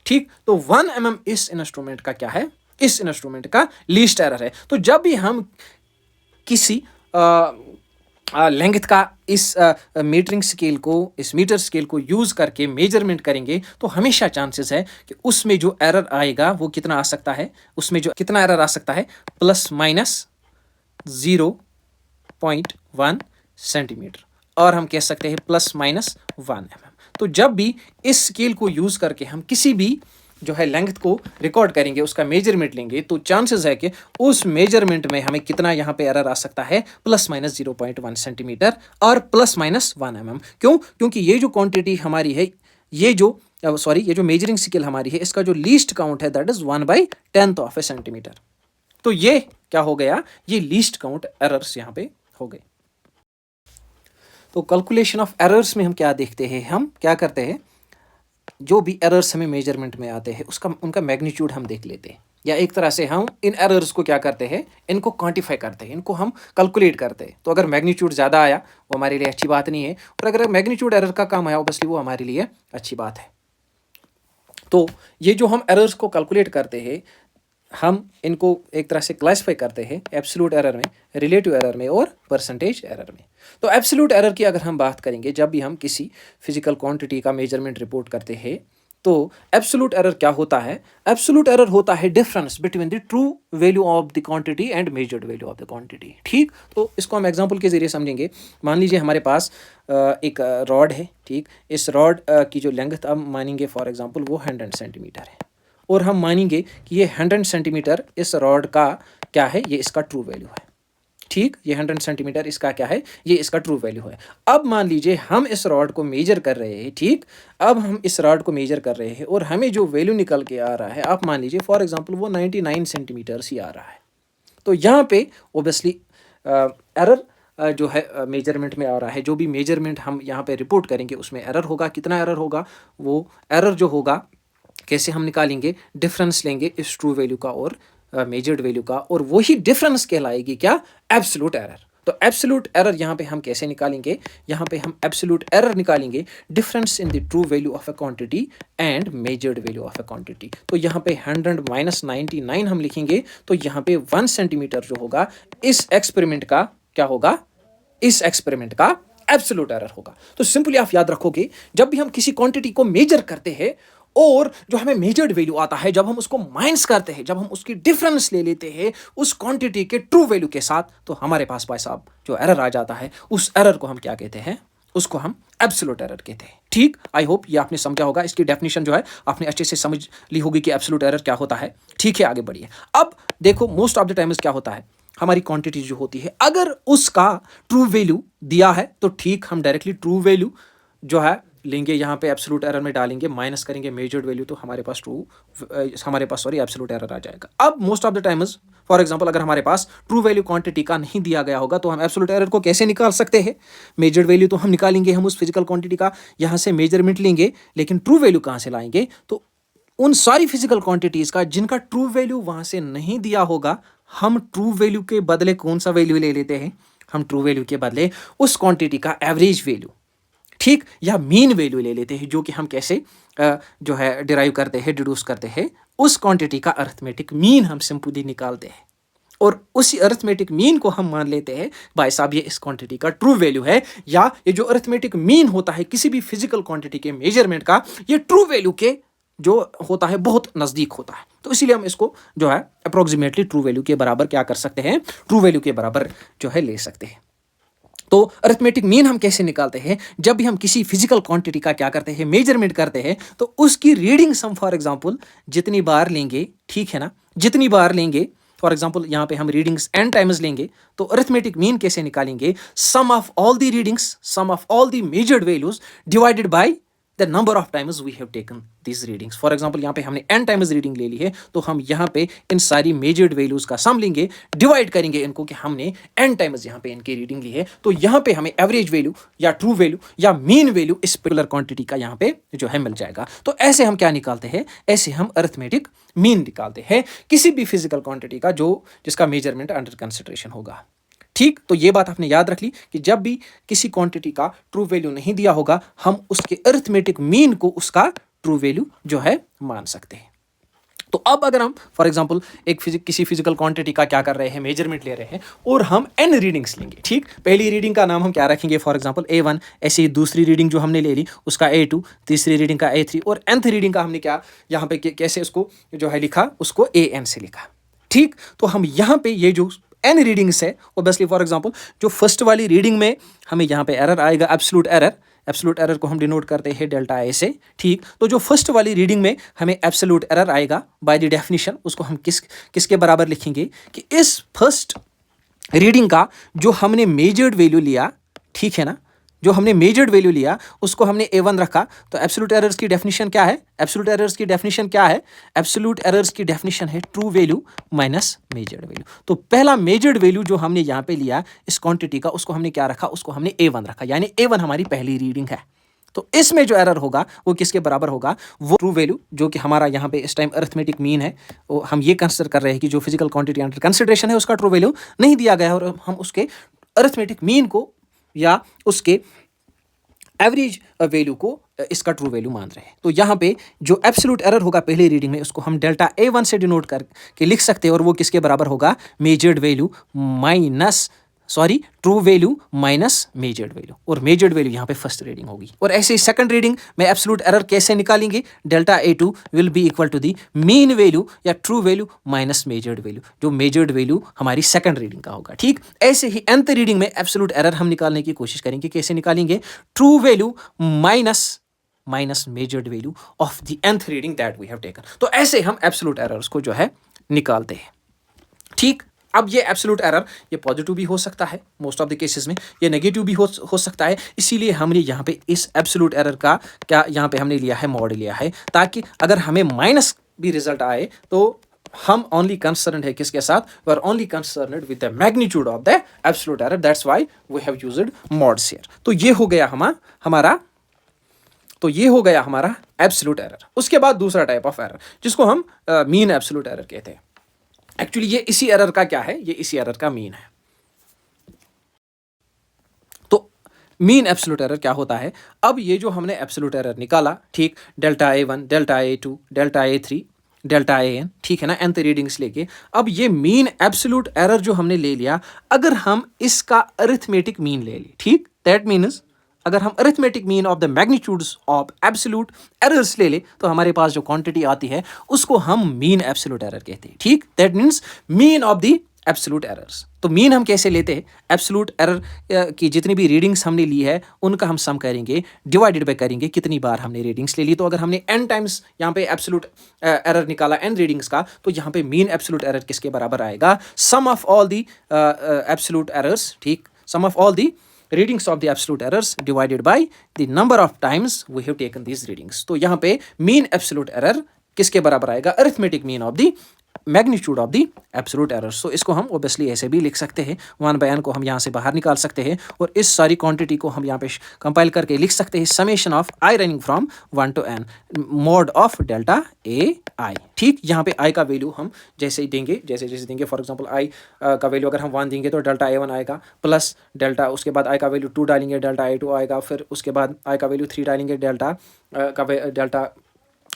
ठीक, तो 1 mm इस इंस्ट्रूमेंट का क्या है, इस इंस्ट्रूमेंट का लीस्ट एरर है। तो जब भी हम किसी लेंथ का इस मीटरिंग स्केल को, इस मीटर स्केल को यूज करके मेजरमेंट करेंगे, तो हमेशा चांसेस है कि उसमें जो एरर आएगा वो कितना आ सकता है, उसमें जो कितना एरर आ सकता है, ±0.1 सेंटीमीटर, और हम कह सकते हैं ±1 mm। तो जब भी इस स्केल को यूज करके हम किसी भी जो है लेंथ को रिकॉर्ड करेंगे, उसका मेजरमेंट लेंगे, तो चांसेस है कि उस मेजरमेंट में हमें कितना यहाँ पे एरर आ सकता है, ±0.1 सेंटीमीटर और ±1 mm। क्यों? क्योंकि ये जो क्वांटिटी हमारी है, ये जो मेजरिंग स्केल हमारी है, इसका जो लीस्ट काउंट है that is 1/10 of A centimetre. तो ये क्या हो गया, ये लीस्ट काउंट एरर्स यहाँ पे हो गए। तो कैलकुलेशन ऑफ एरर्स में हम क्या देखते हैं, हम क्या करते हैं, जो भी एरर्स हमें मेजरमेंट में आते हैं उसका उनका मैग्नीट्यूड हम देख लेते हैं, या एक तरह से हम इन एरर्स को क्या करते हैं, इनको क्वांटिफाई करते हैं, इनको हम कैलकुलेट करते हैं। तो अगर मैग्नीट्यूड ज़्यादा आया वो हमारे लिए अच्छी बात नहीं है, और अगर मैग्नीट्यूड एरर का कम आया ऑब्वियसली वो हमारे लिए अच्छी बात है। तो ये जो हम एरर्स को कैलकुलेट करते हैं, हम इनको एक तरह से क्लासिफाई करते हैं एब्सोल्यूट एरर में, रिलेटिव एरर में और परसेंटेज एरर में। तो एब्सोल्यूट एरर की अगर हम बात करेंगे, जब भी हम किसी फिजिकल क्वांटिटी का मेजरमेंट रिपोर्ट करते हैं, तो एब्सोल्यूट एरर क्या होता है? एब्सोल्यूट एरर होता है difference between the true value of the quantity and measured value of the quantity. ठीक, तो इसको हम एग्जांपल के जरिए समझेंगे। मान लीजिए हमारे पास एक रॉड है, ठीक, इस रॉड की जो लेंथ हम मानेंगे फॉर एग्जांपल वो 100 सेंटीमीटर है, और हम मानेंगे कि ये 100 सेंटीमीटर इस रॉड का क्या है, ये इसका ट्रू वैल्यू है। ठीक, ये 100 सेंटीमीटर इसका क्या है, ये इसका ट्रू वैल्यू है। अब मान लीजिए हम इस रॉड को मेजर कर रहे हैं, ठीक, अब हम इस रॉड को मेजर कर रहे हैं और हमें जो वैल्यू निकल के आ रहा है, आप मान लीजिए फॉर एग्जांपल वो 99 सेंटीमीटर्स ही आ रहा है। तो यहाँ पे ओबियसली एरर जो है मेजरमेंट में आ रहा है। जो भी मेजरमेंट हम यहाँ पे रिपोर्ट करेंगे उसमें एरर होगा। कितना एरर होगा? वो एरर जो होगा कैसे हम निकालेंगे? डिफरेंस लेंगे इस ट्रू वैल्यू का और मेजर्ड वैल्यू का, और वही डिफरेंस कहलाएगी क्या? Absolute error. तो एब्सोल्यूट एरर यहाँ पे हम कैसे निकालेंगे? यहाँ पे हम एब्सोल्यूट एरर निकालेंगे difference in the true value of a quantity and measured value of a quantity. तो यहाँ पे 100 माइनस 99 हम लिखेंगे, तो यहाँ पे 1 सेंटीमीटर जो होगा इस एक्सपेरिमेंट का क्या होगा? इस एक्सपेरिमेंट का एब्सोल्यूट एरर होगा। तो सिंपली आप याद रखोगे, जब भी हम किसी क्वांटिटी को मेजर करते हैं और जो हमें मेजर्ड वैल्यू आता है, जब हम उसको माइनस करते हैं, जब हम उसकी डिफरेंस ले लेते हैं उस क्वांटिटी के ट्रू वैल्यू के साथ, तो हमारे पास भाई साहब जो एरर आ जाता है, उस एरर को हम क्या कहते हैं? उसको हम एब्सोल्यूट एरर कहते हैं। ठीक, आई होप ये आपने समझा होगा। इसकी डेफिनेशन जो है आपने अच्छे से समझ ली होगी कि एब्सोल्यूट एरर क्या होता है। ठीक है, आगे बढ़िए। अब देखो, मोस्ट ऑफ द टाइम्स क्या होता है, हमारी क्वांटिटी जो होती है, अगर उसका ट्रू वैल्यू दिया है तो ठीक, हम डायरेक्टली ट्रू वैल्यू जो है लेंगे, यहाँ पे एब्सोल्यूट एरर में डालेंगे, माइनस करेंगे मेजर्ड वैल्यू, तो हमारे पास एब्सोल्यूट एरर आ जाएगा। अब most of the times for example अगर हमारे पास ट्रू वैल्यू क्वांटिटी का नहीं दिया गया होगा, तो हम एब्सोल्यूट एरर को कैसे निकाल सकते हैं? मेजर्ड वैल्यू तो हम निकालेंगे, हम उस फिजिकल क्वांटिटी का यहाँ से मेजरमेंट लेंगे, लेकिन ट्रू वैल्यू कहाँ से लाएंगे? तो उन सारी फिजिकल क्वांटिटीज़ का जिनका ट्रू वैल्यू वहाँ से नहीं दिया होगा, हम ट्रू वैल्यू के बदले कौन सा वैल्यू ले लेते हैं? हम ट्रू वैल्यू के बदले उस क्वांटिटी का एवरेज वैल्यू, ठीक, या मीन वैल्यू ले लेते हैं, जो कि हम कैसे जो है डिराइव करते हैं, डिड्यूस करते हैं। उस क्वांटिटी का अरिथमेटिक मीन हम सिंपली निकालते हैं, और उसी अरिथमेटिक मीन को हम मान लेते हैं भाई साहब ये इस क्वांटिटी का ट्रू वैल्यू है, या ये जो अरिथमेटिक मीन होता है किसी भी फिजिकल क्वांटिटी के मेजरमेंट का, ये ट्रू वैल्यू के जो होता है बहुत नज़दीक होता है। तो इसीलिए हम इसको जो है अप्रोक्सीमेटली ट्रू वैल्यू के बराबर क्या कर सकते हैं? ट्रू वैल्यू के बराबर जो है ले सकते हैं। तो अरिथमेटिक मीन हम कैसे निकालते हैं? जब भी हम किसी फिजिकल क्वांटिटी का क्या करते हैं? मेजरमेंट करते हैं, तो उसकी रीडिंग सम फॉर एग्जांपल जितनी बार लेंगे, ठीक है ना, जितनी बार लेंगे, फॉर एग्जांपल यहाँ पे हम रीडिंग्स n टाइम्स लेंगे, तो अरिथमेटिक मीन कैसे निकालेंगे? Sum of all the readings, sum of all the measured values divided by the number of times we have taken this readings. For example यहाँ पे हमने n टाइम्स रीडिंग ले ली है, तो हम यहाँ पे इन सारी मेजर्ड वैल्यूज का सम लेंगे, डिवाइड करेंगे इनको कि हमने n टाइम्स यहाँ पे इनकी रीडिंग ली है, तो यहाँ पे हमें एवरेज वैल्यू या ट्रू वैल्यू या मीन वैल्यू इस पर्टिकुलर क्वांटिटी का यहाँ पे जो है मिल जाएगा। तो ऐसे हम क्या निकालते हैं? ऐसे हम अरिथमेटिक मीन निकालते हैं किसी भी फिजिकल क्वांटिटी का जो जिसका मेजरमेंट अंडर कंसिडरेशन होगा। ठीक, तो ये बात आपने याद रख ली कि जब भी किसी क्वांटिटी का ट्रू वैल्यू नहीं दिया होगा, हम उसके अरिथमेटिक मीन को उसका ट्रू वैल्यू जो है मान सकते हैं। तो अब अगर हम फॉर एग्जांपल किसी फिजिकल क्वांटिटी का क्या कर रहे हैं? मेजरमेंट ले रहे हैं, और हम n रीडिंग्स लेंगे। ठीक, पहली रीडिंग का नाम हम क्या रखेंगे? फॉर एग्जांपल A1, ऐसे ही दूसरी रीडिंग जो हमने ले ली उसका A2, तीसरी रीडिंग का A3, और nth रीडिंग का हमने क्या यहाँ पे कैसे उसको जो है लिखा? उसको AN से लिखा। ठीक, तो हम यहाँ पे ये जो n रीडिंग्स है, ऑब्वियसली फॉर एग्जांपल जो फर्स्ट वाली रीडिंग में हमें यहाँ पे एरर आएगा, एब्सोल्यूट एरर को हम डिनोट करते हैं डेल्टा ए से। ठीक, तो जो फर्स्ट वाली रीडिंग में हमें एब्सोल्यूट एरर आएगा बाय द डेफिनेशन, उसको हम किसके बराबर लिखेंगे कि इस फर्स्ट रीडिंग का जो हमने मेजर्ड वैल्यू लिया, ठीक है ना, जो हमने मेजर्ड वैल्यू लिया उसको हमने A1 रखा। तो एब्सोल्यूट एरर्स की डेफिनेशन क्या है? एब्सोल्यूट एरर्स की डेफिनेशन क्या है? एब्सोल्यूट एरर्स की डेफिनेशन है true value minus measured value. तो पहला मेजर्ड वैल्यू जो हमने यहाँ पे लिया इस क्वांटिटी का, उसको हमने क्या रखा? उसको हमने A1 रखा, यानी A1 हमारी पहली रीडिंग है। तो इसमें जो एरर होगा वो किसके बराबर होगा, वो ट्रू वैल्यू जो कि हमारा यहाँ पे इस टाइम अरिथमेटिक मीन है, वो हम ये कंसिडर कर रहे हैं कि जो फिजिकल क्वांटिटी अंडर कंसिडरेशन है उसका ट्रू वैल्यू नहीं दिया गया है और हम उसके अरिथमेटिक मीन को या उसके एवरेज वैल्यू को इसका ट्रू वैल्यू मान रहे हैं। तो यहाँ पे जो एब्सोल्यूट एरर होगा पहले रीडिंग में उसको हम डेल्टा A1 से डिनोट करके लिख सकते हैं और वो किसके बराबर होगा, measured value minus true value minus measured value, और मेजर्ड वैल्यू यहाँ पे फर्स्ट रीडिंग होगी। और ऐसे ही सेकंड रीडिंग में एब्सोल्यूट एरर कैसे निकालेंगे, delta A2 will be equal to the mean value या true value minus measured value, जो मेजर्ड वैल्यू हमारी सेकंड रीडिंग का होगा। ठीक, ऐसे ही nth रीडिंग में एब्सोल्यूट एरर हम निकालने की कोशिश करेंगे। कैसे निकालेंगे, true value minus measured value of the nth reading that we have taken. तो ऐसे हम एब्सोल्यूट एरर्स को जो है निकालते हैं। ठीक, अब ये एब्सोल्यूट एरर ये पॉजिटिव भी हो सकता है मोस्ट ऑफ द केसेस में, ये नेगेटिव भी हो सकता है। इसीलिए हमने यहाँ पे इस एब्सोल्यूट एरर का क्या यहाँ पे हमने लिया है, मॉड लिया है, ताकि अगर हमें माइनस भी रिजल्ट आए तो हम ओनली कंसर्न्ड है किसके साथ, we are only concerned with the magnitude of the absolute error, that's why we have used mods here. तो ये हो गया हमारा एब्सोल्यूट एरर। उसके बाद दूसरा टाइप ऑफ एरर जिसको हम मीन एब्सोल्यूट एरर कहते हैं। एक्चुअली ये इसी एरर का क्या है, ये इसी एरर का मीन है। तो मीन एब्सोल्यूट एरर क्या होता है, अब ये जो हमने एब्सोल्यूट एरर निकाला, ठीक, delta A1, delta A2, delta A3, delta AN, ठीक है ना, nth रीडिंग्स लेके, अब ये मीन एब्सोल्यूट एरर जो हमने ले लिया, अगर हम इसका अरिथमेटिक मीन ले लें, ठीक, दैट मीन्स अगर हम arithmetic mean of the magnitudes of absolute errors ले ले तो हमारे पास जो क्वांटिटी आती है उसको हम मीन एब्सोल्यूट एरर कहते हैं। ठीक, that means mean of the absolute errors. तो मीन हम कैसे लेते हैं, एब्सोल्यूट एरर की जितनी भी रीडिंग्स हमने ली है उनका हम सम करेंगे, डिवाइडेड बाय करेंगे कितनी बार हमने रीडिंग्स ले ली। तो अगर हमने n टाइम्स यहाँ पे एब्सोल्यूट एरर निकाला n रीडिंग्स का, तो यहाँ पे मीन एब्सोल्यूट एरर किसके बराबर आएगा, sum of all the absolute errors, ठीक, sum of all the readings of the absolute errors divided by the number of times we have taken these readings। तो यहाँ पे mean absolute error किसके बराबर आएगा, arithmetic mean of the magnitude of the absolute errors. So इसको हम ओबियसली ऐसे भी लिख सकते हैं, 1/n को हम यहाँ से बाहर निकाल सकते हैं और इस सारी क्वांटिटी को हम यहाँ पे कंपाइल करके लिख सकते हैं, summation of i running from 1 to n mod of delta AI। ठीक, यहाँ पे i का वैल्यू हम जैसे ही देंगे, जैसे देंगे, फॉर एग्जांपल i का वैल्यू अगर हम 1 देंगे तो डेल्टा A1 आएगा, प्लस डेल्टा, उसके बाद i का वैल्यू 2 डालेंगे, डेल्टा A2 आएगा, फिर उसके बाद i का वैल्यू 3 डालेंगे, डेल्टा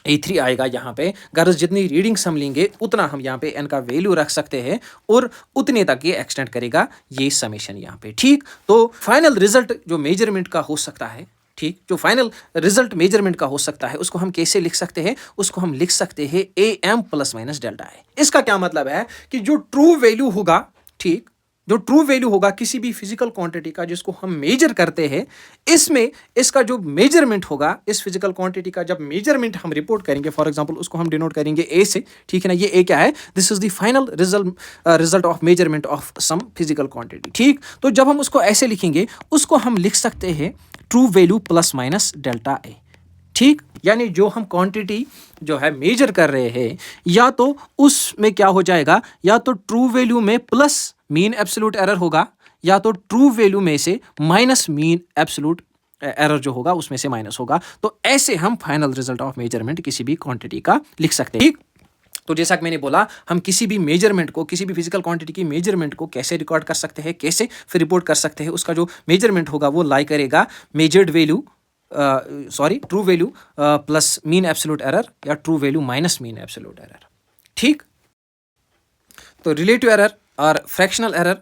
A3 आएगा। यहाँ पे गर्ल्स जितनी रीडिंग्स हम लेंगे उतना हम यहाँ पे n का वैल्यू रख सकते हैं और उतने तक ये एक्सटेंड करेगा ये समेशन यहाँ पे। ठीक, तो फाइनल रिजल्ट जो मेजरमेंट का हो सकता है, ठीक, जो फाइनल रिजल्ट मेजरमेंट का हो सकता है उसको हम कैसे लिख सकते हैं, उसको हम लिख सकते हैं AM plus minus delta A। इसका क्या मतलब है कि जो ट्रू वैल्यू होगा, ठीक, जो ट्रू वैल्यू होगा किसी भी फिजिकल क्वांटिटी का जिसको हम मेजर करते हैं, इसमें इसका जो मेजरमेंट होगा, इस फिजिकल क्वांटिटी का जब मेजरमेंट हम रिपोर्ट करेंगे, फॉर एग्जांपल उसको हम डिनोट करेंगे A से, ठीक है ना, ये A क्या है, this is the final result of measurement of some physical quantity. ठीक, तो जब हम उसको ऐसे लिखेंगे उसको हम लिख सकते हैं true value plus minus delta A। ठीक, यानी जो हम क्वांटिटी जो है मेजर कर रहे हैं, या तो उसमें क्या हो जाएगा, या तो ट्रू वैल्यू में प्लस मीन एब्सोल्यूट एरर होगा, या तो ट्रू वैल्यू में से माइनस मीन एब्सोल्यूट एरर जो होगा उसमें से माइनस होगा। तो ऐसे हम फाइनल रिजल्ट ऑफ मेजरमेंट किसी भी क्वांटिटी का लिख सकते हैं। ठीक, तो जैसा कि मैंने बोला, हम किसी भी मेजरमेंट को, किसी भी फिजिकल क्वांटिटी की मेजरमेंट को कैसे रिकॉर्ड कर सकते हैं, कैसे फिर रिपोर्ट कर सकते हैं, उसका जो मेजरमेंट होगा वो लाई करेगा measured value true value plus mean absolute error या true value minus mean absolute error. ठीक, तो रिलेटिव एरर और फ्रैक्शनल एरर,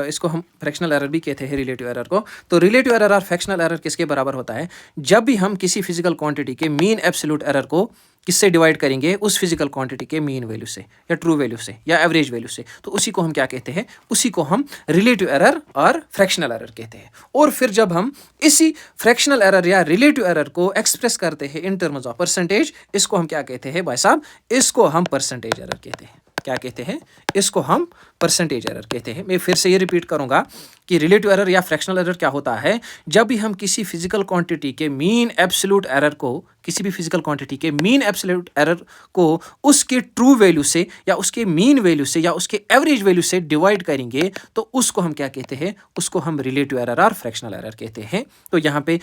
इसको हम फ्रैक्शनल एरर भी कहते हैं रिलेटिव एरर को। तो रिलेटिव एरर और फ्रैक्शनल एरर किसके बराबर होता है, जब भी हम किसी फिजिकल क्वांटिटी के मीन एब्सोल्यूट एरर को किससे डिवाइड करेंगे, उस फिजिकल क्वांटिटी के मीन वैल्यू से या ट्रू वैल्यू से या एवरेज वैल्यू से, तो उसी को हम क्या कहते हैं, उसी को हम रिलेटिव एरर और फ्रैक्शनल एरर कहते हैं। और फिर जब हम इसी फ्रैक्शनल एरर या रिलेटिव एरर को एक्सप्रेस करते हैं इन टर्म्स ऑफ परसेंटेज, इसको हम क्या कहते हैं भाई साहब, इसको हम परसेंटेज एरर कहते हैं। क्या कहते हैं, इसको हम परसेंटेज एरर कहते हैं। मैं फिर से ये रिपीट करूंगा कि रिलेटिव एरर या फ्रैक्शनल एरर क्या होता है, जब भी हम किसी फिजिकल क्वांटिटी के मीन एब्सोल्यूट एरर को, किसी भी फिजिकल क्वांटिटी के मीन एब्सोल्यूट एरर को उसके ट्रू वैल्यू से या उसके मीन वैल्यू से या उसके एवरेज वैल्यू से डिवाइड करेंगे तो उसको हम क्या कहते हैं, उसको हम रिलेटिव एरर और फ्रैक्शनल एरर कहते हैं। तो यहाँ पे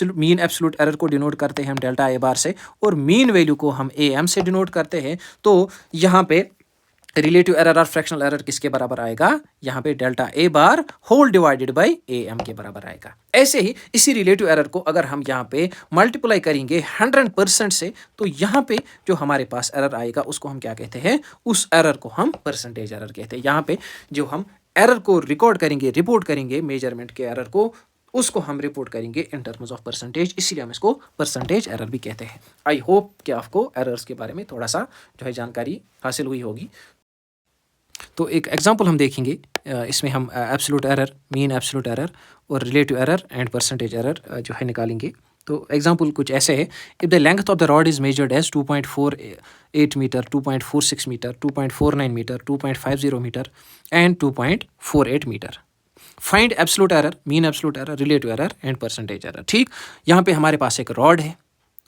मीन एब्सोल्यूट एरर को डिनोट करते हैं हम डेल्टा ए बार से और मीन वैल्यू को हम ए एम से डिनोट करते हैं। तो यहाँ पे रिलेटिव एरर और फ्रैक्शनल एरर किसके बराबर आएगा, यहाँ पे delta A bar whole divided by A M के बराबर आएगा। ऐसे ही इसी रिलेटिव एरर को अगर हम यहाँ पे मल्टीप्लाई करेंगे 100% से, तो यहाँ पे जो हमारे पास एरर आएगा उसको हम क्या कहते हैं, उस एरर को हम परसेंटेज एरर कहते हैं। यहाँ पे जो हम एरर को रिकॉर्ड करेंगे, रिपोर्ट करेंगे मेजरमेंट के एरर को, उसको हम रिपोर्ट करेंगे इन टर्म्स ऑफ परसेंटेज, इसीलिए हम इसको परसेंटेज एरर भी कहते हैं। आई होप कि आपको एरर्स के बारे में थोड़ा सा जो है जानकारी हासिल हुई होगी। तो एक एग्जांपल हम देखेंगे, इसमें हम absolute error, mean absolute error और relative error and percentage error जो है निकालेंगे। तो एग्जांपल कुछ ऐसे है, if the length of the rod is measured as 2.48 metre, 2.46 metre, 2.49 metre, 2.50 metre and 2.48 metre, find absolute error, mean absolute error, relative error and percentage error. ठीक, यहाँ पे हमारे पास एक रॉड है,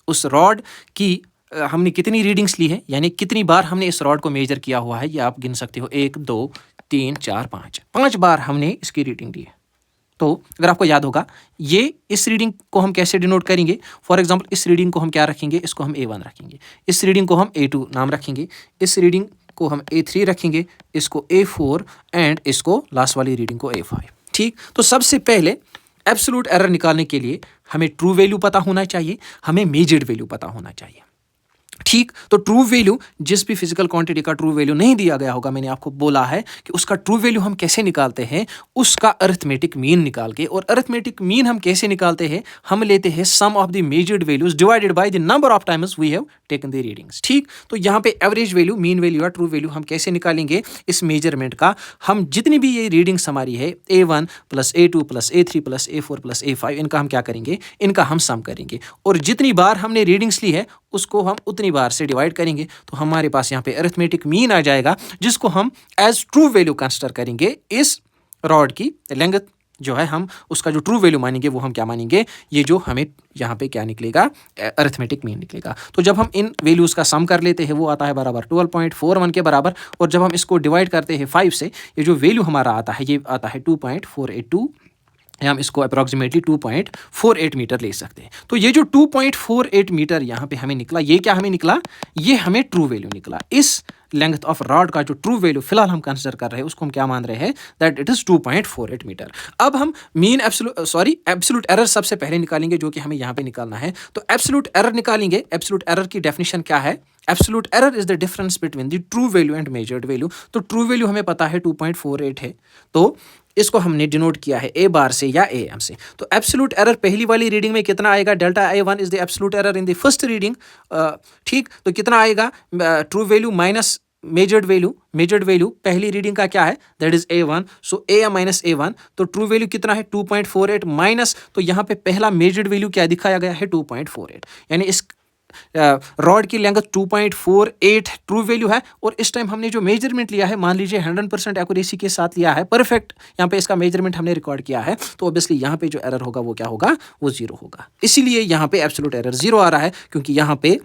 उस रॉड की हमने कितनी रीडिंग्स ली है, यानी कितनी बार हमने इस रॉड को मेजर किया हुआ है, ये आप गिन सकते हो, 1 2 3 4 5 बार हमने इसकी रीडिंग ली है। तो अगर आपको याद होगा, ये इस रीडिंग को हम कैसे डिनोट करेंगे, फॉर एग्जांपल इस रीडिंग को हम क्या रखेंगे, इसको हम A1 रखेंगे, इस रीडिंग को हम A2 नाम रखेंगे, इस रीडिंग को हम A3 रखेंगे, इसको A4 एंड इसको लास्ट वाली रीडिंग को A5। ठीक, तो सबसे पहले एब्सोल्यूट एरर निकालने के लिए हमें ट्रू वैल्यू पता होना चाहिए, हमें मेजर्ड वैल्यू पता होना चाहिए। ठीक, तो ट्रू वैल्यू, जिस भी फिजिकल क्वांटिटी का ट्रू वैल्यू नहीं दिया गया होगा, मैंने आपको बोला है कि उसका ट्रू वैल्यू हम कैसे निकालते हैं, उसका अरिथमेटिक मीन निकाल के। और अरिथमेटिक मीन हम कैसे निकालते हैं, हम लेते हैं sum of the measured values divided by the number of times we have taken the readings. ठीक, तो यहाँ पे एवरेज वैल्यू, मीन वैल्यू या ट्रू वैल्यू हम कैसे निकालेंगे इस मेजरमेंट का, हम जितनी भी ये रीडिंग्स हमारी है A1 plus A2 plus A3 plus A4 plus A5, इनका हम क्या करेंगे, इनका हम सम करेंगे और जितनी बार हमने रीडिंग्स ली है उसको हम उतनी बार से डिवाइड करेंगे। तो हमारे पास यहाँ पे अरिथमेटिक मीन आ जाएगा, जिसको हम एज ट्रू वैल्यू कंसिडर करेंगे। इस रॉड की लेंथ जो है, हम उसका जो ट्रू वैल्यू मानेंगे वो हम क्या मानेंगे, ये जो हमें यहाँ पे क्या निकलेगा, अरिथमेटिक मीन निकलेगा। तो जब हम इन वैल्यूज़ का सम कर लेते हैं वो आता है बराबर 12.41 के बराबर, और जब हम इसको डिवाइड करते हैं 5 से, ये जो वैल्यू हमारा आता है ये आता है 2.482, हम इसको अप्रॉक्सीमेटली 2.48 मीटर ले सकते हैं। तो ये जो 2.48 मीटर यहाँ पे हमें निकला, ये क्या हमें निकला, ये हमें ट्रू वैल्यू निकला। इस लेंथ ऑफ रॉड का जो ट्रू वैल्यू फिलहाल हम कंसिडर कर रहे हैं उसको हम क्या मान रहे हैं, दैट इट इज 2.48 मीटर। अब हम मीन एब्सोल्यूट एरर सबसे पहले निकालेंगे, जो कि हमें यहाँ पे निकालना है। तो एब्सोल्यूट एरर निकालेंगे। एब्सोल्यूट एरर की डेफिनेशन क्या है, absolute error is the difference between the true value and measured value. तो ट्रू वैल्यू हमें पता है 2.48 है, तो इसको हमने डिनोट किया है A बार से या AM से। तो एब्सोल्यूट एरर पहली वाली रीडिंग में कितना आएगा, delta A1 is the absolute error in the first reading. ठीक, तो कितना आएगा, true value minus measured value. Measured value पहली रीडिंग का क्या है, that is A1, so AM minus A1। तो ट्रू वैल्यू कितना है 2.48 माइनस, तो यहाँ पे पहला मेजर्ड वैल्यू क्या दिखाया गया है 2.48, यानी इस रॉड की लेंथ 2.48 ट्रू वैल्यू है। और इस टाइम हमने जो मेजरमेंट लिया है, मान लीजिए 100% एक्यूरेसी के साथ लिया है, परफेक्ट यहाँ पे इसका मेजरमेंट हमने रिकॉर्ड किया है, तो ऑब्वियसली यहाँ पे जो एरर होगा वो क्या होगा, वो 0 होगा। इसीलिए यहाँ पे एब्सोल्यूट एरर 0 आ रहा है, क्योंकि यहाँ पे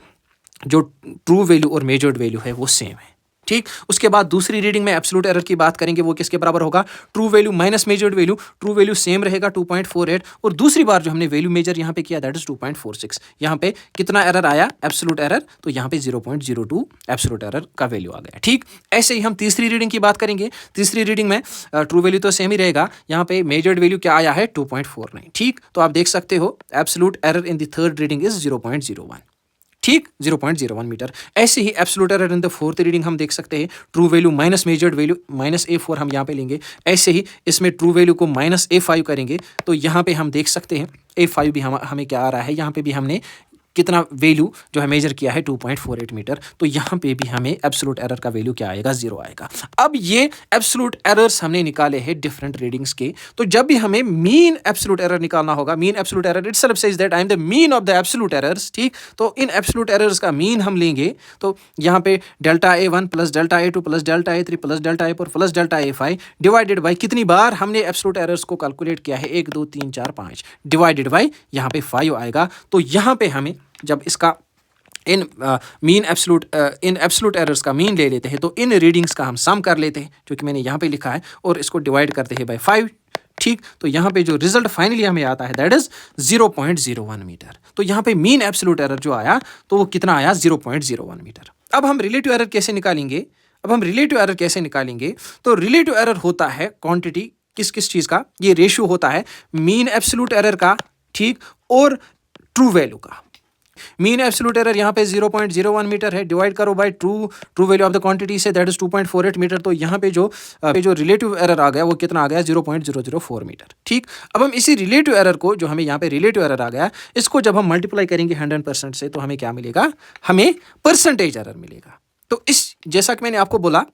जो ट्रू वैल्यू और मेजर्ड वैल्यू है वो सेम है। ठीक, उसके बाद दूसरी रीडिंग में एब्सोल्यूट एरर की बात करेंगे, वो किसके बराबर होगा, true value minus measured value. True value same रहेगा 2.48, और दूसरी बार जो हमने वैल्यू मेजर यहाँ पे किया, दैट इज 2.46। यहाँ पे कितना एरर आया, एब्सोल्यूट एरर, तो यहाँ पे 0.02 एब्सोल्यूट एरर का वैल्यू आ गया। ठीक, ऐसे ही हम तीसरी रीडिंग की बात करेंगे। तीसरी रीडिंग में ट्रू वैल्यू तो सेम ही रहेगा, यहाँ पे मेजर्ड वैल्यू क्या आया है 2.49। ठीक, तो आप देख सकते हो absolute error in the third reading is 0.01। ठीक, 0.01 मीटर। ऐसे ही absolute error in the fourth reading हम देख सकते हैं, true value minus measured value minus A4 हम यहाँ पे लेंगे। ऐसे ही इसमें ट्रू वैल्यू को माइनस A5 करेंगे, तो यहाँ पे हम देख सकते हैं A5 भी हमें क्या आ रहा है, यहाँ पे भी हमने कितना वैल्यू जो है मेजर किया है 2.48 मीटर। तो यहाँ पे भी हमें एब्सोल्यूट एरर का वैल्यू क्या आएगा, 0 आएगा। अब ये एब्सोल्यूट एरर्स हमने निकाले हैं डिफरेंट रीडिंग्स के। तो जब भी हमें मीन एब्सोल्यूट एरर निकालना होगा, mean absolute error itself says that I am the mean of the absolute errors, ठीक। तो इन एब्सोल्यूट एरर्स का मीन हम लेंगे। तो यहाँ पे delta A1 plus delta A2 plus delta A3 plus delta A4 plus delta A5 divided by कितनी बार हमने एब्सोल्यूट एरर्स को कैलकुलेट किया है, 1 2 3 4 5 डिवाइडेड बाई यहाँ पे 5 आएगा। तो यहाँ पे हमें जब इसका इन एब्सोल्यूट एरर्स का मीन ले लेते हैं तो इन रीडिंग्स का हम सम कर लेते हैं, जो कि मैंने यहाँ पे लिखा है, और इसको डिवाइड करते हैं बाय 5, ठीक। तो यहाँ पे जो रिजल्ट फाइनली हमें आता है दैट इज 0.01 मीटर। तो यहाँ पे मीन एब्सोल्यूट एरर जो आया तो वो कितना आया, 0.01 मीटर। अब हम रिलेटिव एरर कैसे निकालेंगे? तो रिलेटिव एरर होता है क्वांटिटी किस किस चीज़ का, ये रेशियो होता है मीन एब्सोल्यूट एरर का, ठीक, और ट्रू वैल्यू का। मीन एब्सोल्यूट एरर यहाँ पे 0.01 मीटर है, डिवाइड करो by true value of the quantity से दैट इज 2.48 मीटर। तो यहाँ पे जो रिलेटिव एरर आ गया वो कितना आ गया, 0.004 मीटर, ठीक। अब हम इसी रिलेटिव एरर को, जो हमें यहाँ पे रिलेटिव एरर आ गया, इसको जब हम मल्टीप्लाई करेंगे 100% से तो हमें क्या मिलेगा, हमें परसेंटेज एरर मिलेगा। तो इस, जैसा कि मैंने आपको बोला,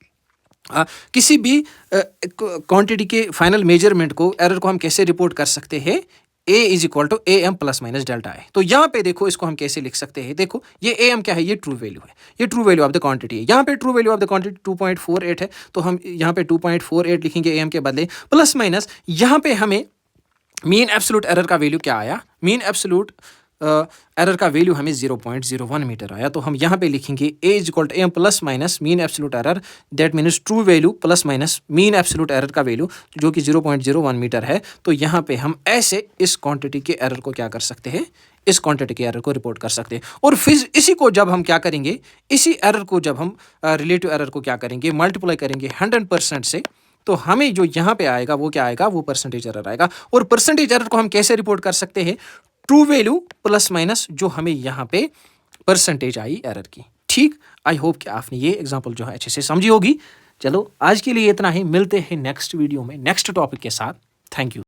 किसी भी क्वांटिटी के फाइनल मेजरमेंट को, एरर को हम कैसे रिपोर्ट कर सकते हैं, A is equal to AM plus minus delta है। तो यहाँ पे देखो इसको हम कैसे लिख सकते हैं, देखो ये AM क्या है, ये ट्रू वैल्यू है, ये true value of the quantity है। यहाँ पे true value of the quantity 2.48 है, तो हम यहाँ पे 2.48 लिखेंगे AM के बदले, प्लस माइनस यहाँ पे हमें मीन एब्सोल्यूट एरर का वैल्यू क्या आया, मीन एब्सोल्यूट एरर का वैल्यू हमें 0.01 मीटर आया। तो हम यहाँ पे लिखेंगे A is equal to AM plus minus mean absolute error, that means true value plus minus mean absolute error का वैल्यू, जो कि 0.01 मीटर है। तो यहाँ पे हम ऐसे इस क्वांटिटी के एरर को क्या कर सकते हैं, इस क्वांटिटी के एरर को रिपोर्ट कर सकते हैं। और फिर इसी को जब हम क्या करेंगे, इसी एरर को जब हम रिलेटिव एरर को क्या करेंगे, मल्टीप्लाई करेंगे 100% से, तो हमें जो यहाँ पे आएगा वो क्या आएगा, वो परसेंटेज एरर आएगा। और परसेंटेज एरर को हम कैसे रिपोर्ट कर सकते हैं, ट्रू वैल्यू प्लस माइनस जो हमें यहाँ पे परसेंटेज आई एरर की, ठीक। आई होप कि आपने ये एग्जांपल जो है अच्छे से समझी होगी। चलो आज के लिए इतना ही, मिलते हैं नेक्स्ट वीडियो में नेक्स्ट टॉपिक के साथ। Thank you.